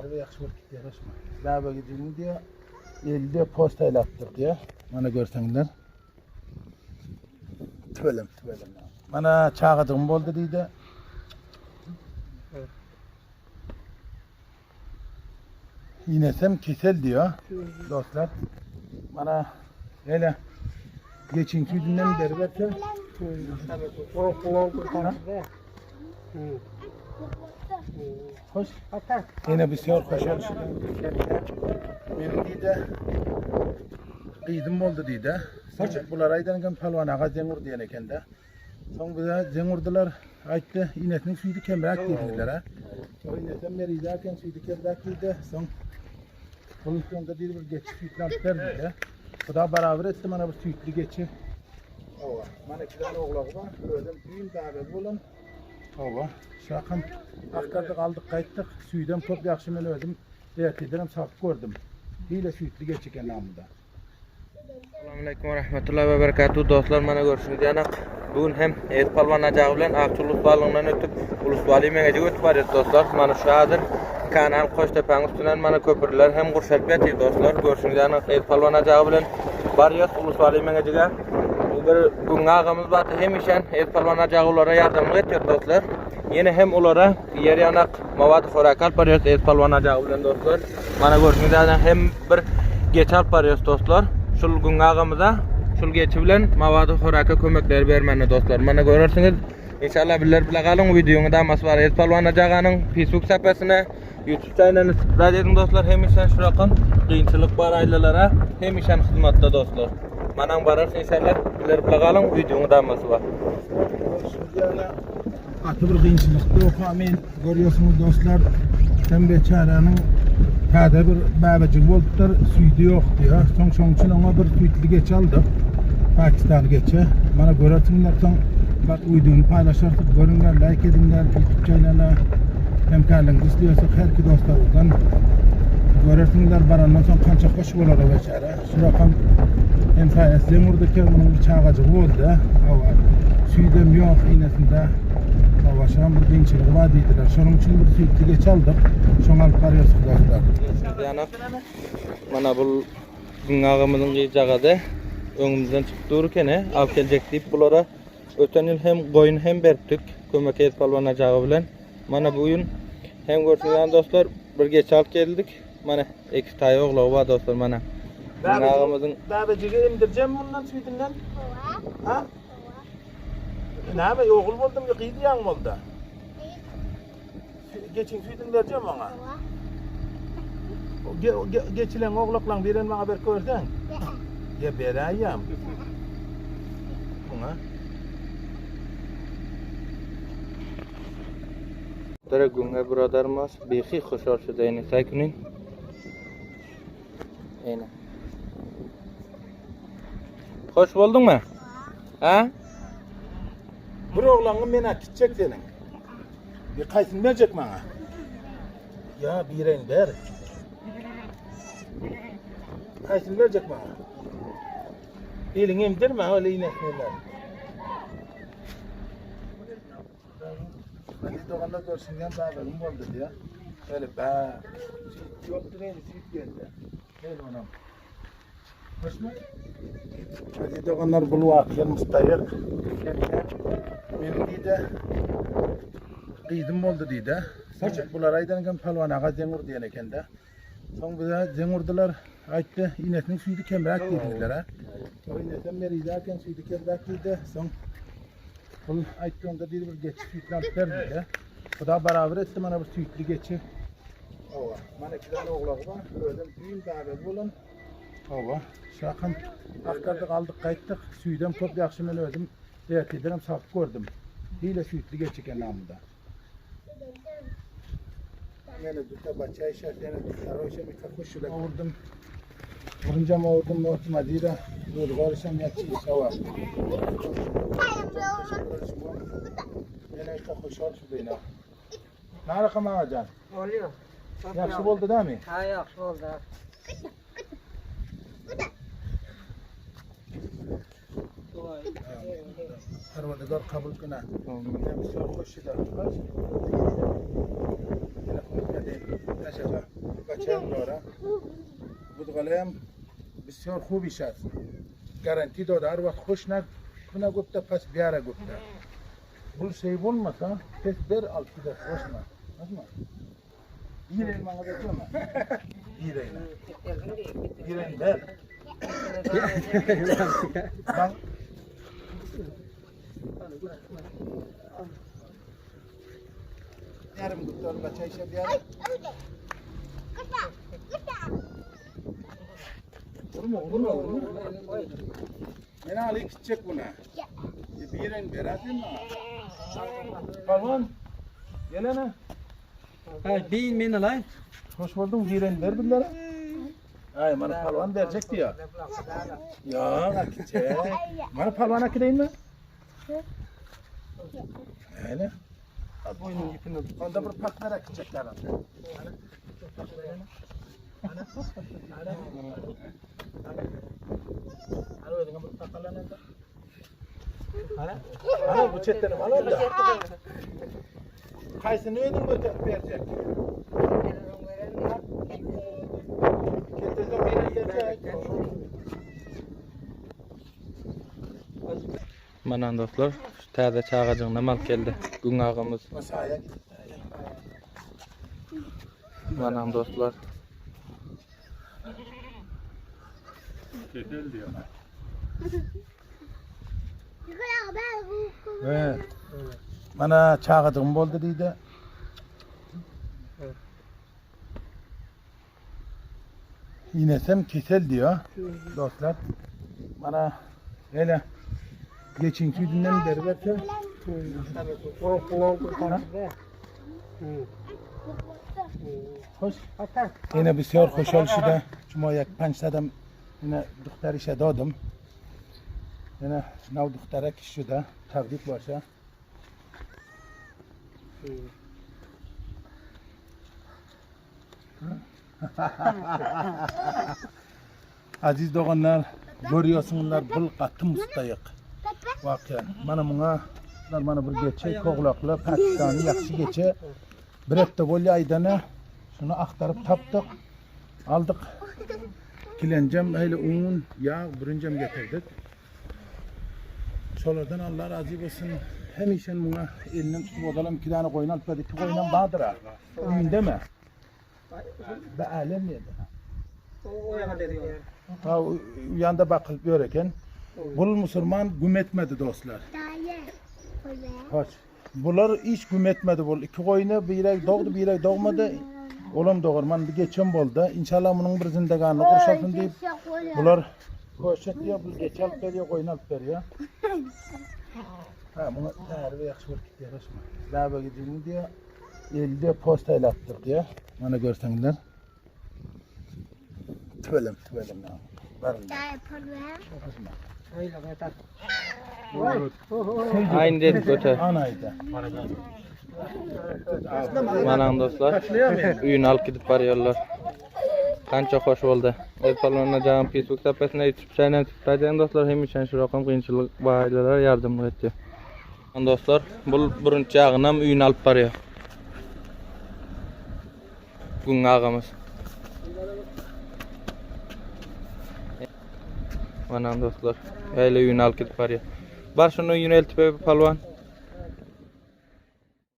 Harbi yaxshi bo'lib ketdi, yarashma. Babaga deymi diye elde postayla attık diye. Mana görsengler. Tübelim. Mana çağıdığım oldu deydi. İnesem kesel diyor dostlar. Bana öyle geçen günden beri verse hoş. Yine bir şey koşar. Benim deydi kıydım oldu deydi. Saçık bular aydan palvan ağa zengur diyen eken de. Son bize zengurdular ayıttı inesinin suydu kemrak dediler ha. O inesen beri izlerken suydu kemrak dedi. Son pozisyonda değil bir geçi sütlantılar dedi. Bu da beraber etti bana bir sütlü geçi. Ova. Bana 2 tane oğlak var. Özüm büyüm davet olun. Ova. Şakın aktardık aldık kayıttık. Suydan top yakşı ben özüm. Evet ederim sapık gördüm. Hile sütlü geçi kenamında. Assalamualaikum warahmatullahi wabarakatuh. Dostlar mana görüşürüz yanak. Bugün hem et palvan acağı bilen Akçuluk balığından ötüp Ulus Vali mengeci ötüp varız dostlar. Mana şu adır kanal Koçtepe'nin üstünden mana köpürler hem kurşalp yatıyor dostlar. Görüşürüz yanak et palvan acağı bilen varız Ulus Vali mengeci'ye. Bugün ağamız batı hem işen et palvan acağı olara yardımlık ediyor dostlar. Yine hem olara yer yanak mavad xorak alp varız et palvan acağı bilen dostlar. Mana görüşürüz yanak hem bir geç alp varız dostlar. Şul gün ağamıza, şul geçi bilen mavadı xoraka kömekler bermeni dostlar. Mana görürsünüz. İnşallah bizler bile kalın videonu da mas var. Es palvan acağının Facebook sayfasına, YouTube kanalına subscribe edin dostlar. Hem işen şurakın kıyınçılık var ailelara, hem işen hizmette dostlar. Mana barırsın inşallah bizler bile kalın videonu da mas var. Atı bir kıyınçılıkta o amin görüyorsunuz dostlar. Sen beçaranın hada bir babacık boluplar suydu yok diyor. Son için ona bir sütlü geç aldık. Pakistan geçe. Bana görürsünler son bak uyduğunu paylaşırdık. Görünler, like edinler, YouTube kanalına hemkarlığınızı istiyorsak her iki dostlarımızdan görürsünler barandan son kança hoş olur o beçara. Şu rakam hem sayesinde Zemur'daki bunun bir çağacık oldu. Suydum yok iğnesinde. Şan bir dinçilik var dediler. Şunun için bir sütlü geç aldık. Şunu alıp varıyoruz dostlar. Yanak mana bu gün ağamızın giyeceği önümüzden çıkıp dururken alıp gelecek deyip bulara öten yıl hem koyun hem berptik kömek et palvan acağı bilen. Mana bugün hem görsünüz dostlar bir geç alıp geldik. Mana 2 tay oğlağı var dostlar mana. Ağamızın babacığı emdireceğim bundan sütünden. Ha? Ne yapayım oğul buldum ki kıydı yan oldu. Geçin sütün vereceğim bana. Geçilen oğlakla biren bana haber görsen. Ya berayım. Buna. Dere günge buradarmaz behi hoşar şudayını saykının. Aynen. Hoş buldun mu? Ha? Bir oğlanı mena gidecek senin. Bir kaysın verecek bana. Ya biren ver. Kaysın verecek bana. Elini emdirme öyle iğnesmeler. Hadi doğanlar görsünler bağlarım oldu diye. Öyle bağ. Yoktu neydi süt geldi. Neydi onam. Hoş mu? Hadi doğanlar bulu akıyan mustayık. Benim deydi kıydım oldu deydi. Saçık bular aydan palvan ağa zengur diyen eken de. Son bize zengurdular ayıttı inesinin suydu kemrak dediler ha. O inesen beri izlerken suydu kemrak dedi. Son bunun ayıttı onda değil bir geçi sütlantılar dedi. Bu da beraber etti bana bir sütlü geçi. Ova. Bana 2 tane oğlak var. Özüm büyüm davet olun. Ova. Şakın aktardık aldık kayıttık. Suydan top yakşı ben özüm. Evet ederim sapık gördüm. Hile sütlü geçi kenamında. Yani düte bahçe işaret yani sarhoşa bir kakuşuyla vurdum. Vurunca mı vurdum otomadıyla böyle karışam yatçı hava. Yani kakuş var şurada. Ne rakam ağacan? Oluyor. Yakşı oldu değil mi? Ha yaxşı oldu. Parvardigor kabul kına. Hem sarhoşuyla. Telefonu geldi. Aşağı. Sen doğru. Bu kalem bisyor خوب iş است. Garanti de dar vakt خوش نک buna gupta pas bir ara gupta. Bu şey olmasa tek bir altı da hoşma. Anladın İğren bana da diyor mu? İğren. İğren ver. Bak. Yarım gupta olma çay içe bir ara. Vurma. Ben alayım gidecek buna. Bir yerin beratın mı? Palvan. Gelene. Hay beyin men alay. Hoş buldum. Bir yerin ver bunlara. Ay bana palvan verecekti ya. Ya gidecek. Bana palvan akıdayım mı? Öyle. Boynun ipini al. Onda bir paklara gidecekler. Alo, dengan berpakalan itu. Alo, bu çetleri mal oldu. Kaysını ödün bu verecek. Ketede biri verecek. Mana dostlar, taze çağacığına mal geldi. Gün ağamız. Masaya git. Mana dostlar. Ketel diyor. Evet. Bana çağırdığım oldu dedi. İnesem kesel diyor dostlar. Bana öyle geçinki günden beri verse hoş. Yine bir sor hoş oluşu da cuma yak pançladım. Yine doktor işe doğdum. Yine sınav doktora kişi de tebrik başa. Aziz doğanlar, görüyorsunuzlar bu katı mustayık. Vakıyan. Bana bir geçe, koğlakla, Pakistan'ı yakşı geçe. Bir hafta boyu aydana şunu aktarıp taptık. Aldık. Kilencem, öyle un, yağ, bürüncem getirdik. Şolardan Allah razı olsun. Hem işin buna elinden tutup odalam 2 tane koyun alıp verdik. 2 koyundan bağdır ha. Ün deme. Be alem neydi? O yana dedi ya. Ha, yanda bakılıp görürken. Bu Müslüman güm etmedi dostlar. Hoş. Bunlar hiç güm etmedi. 2 koyunu bir doğdu, bir doğmadı. Oğlum doğurman bir geçen oldu. İnşallah bunun bir zindeganını kurşasın deyip bunlar poşet diyor, bu geç alıp veriyor, koyun alıp veriyor. Ha, bunu tarihi yakşı bir kitle yarışma. Daha böyle gidin diyor, elde postayla attık diyor. Bana görsenler. Tüvelim ya. Varın. Hayla yeter. Aynı dedik öte. Anaydı. Mana dostlar. Uyun alıp gidip varıyorlar. Kança hoş oldu. Palvanacağım Facebook sayfasına YouTube channel tıklayan dostlar hem için şu rakam kıyınçılık bağlayıcılara yardımcı etti. Dostlar, bu burunç yağınam uyun alıp varıyor. Gün ağamız. Mana dostlar, öyle uyun alıp gidip varıyor. Bar şunu uyun eltip palvan.